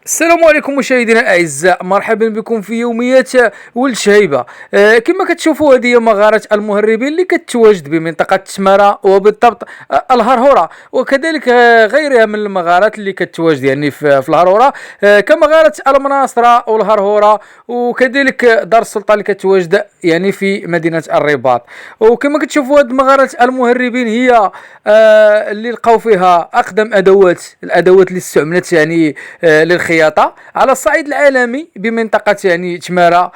السلام عليكم مشاهدينا الاعزاء، مرحبا بكم في يوميات ولد شهيبه. كما كتشوفوا هذه هي مغاره المهربين اللي كتواجد بمنطقه تماره وبالضبط الهرهوره، وكذلك غيرها من المغارات اللي كتواجد يعني في الهرهوره، كمغاره المناصره والهرهوره، وكذلك دار السلطان اللي كتواجد يعني في مدينه الرباط. وكما كتشوفوا هذه مغاره المهربين هي اللي لقاو فيها اقدم الادوات اللي استعملت يعني للخياطة على الصعيد العالمي بمنطقة يعني تمارا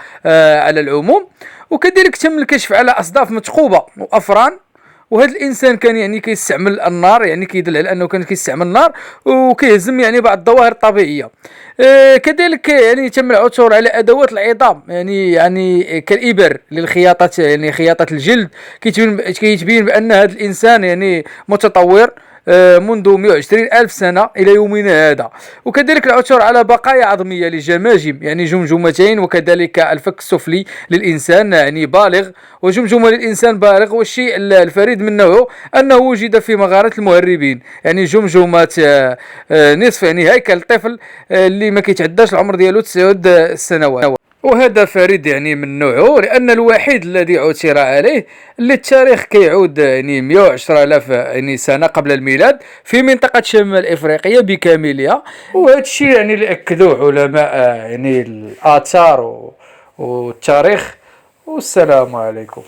على العموم. وكذلك تم الكشف على أصداف مثقوبة وأفران، وهذا الانسان كان يعني كيستعمل النار، يعني كيدل على انه كان كيستعمل النار وكيهزم يعني بعض الظواهر الطبيعيه. كذلك يعني تم العثور على ادوات العظام، يعني كالابر للخياطه، يعني خياطه الجلد. كيتبين بان هذا الانسان يعني متطور منذ 120 ألف سنة إلى يومنا هذا. وكذلك العثور على بقايا عظمية لجماجم، يعني جمجمتين، وكذلك الفك السفلي للإنسان يعني بالغ، وجمجمة للإنسان بالغ. والشيء الفريد من نوعه أنه وجد في مغارة المهربين يعني جمجمة نصف يعني هيكل طفل اللي ما كيتعداش العمر ديالو 9 سنوات. وهذا فريد يعني من نوعه، لأن الوحيد الذي عثر عليه اللي التاريخ كيعود يعني 110 آلاف يعني سنة قبل الميلاد في منطقة شمال إفريقيا بكاملها. وهذا الشيء يعني اللي أكدوه علماء يعني الآثار والتاريخ. والسلام عليكم.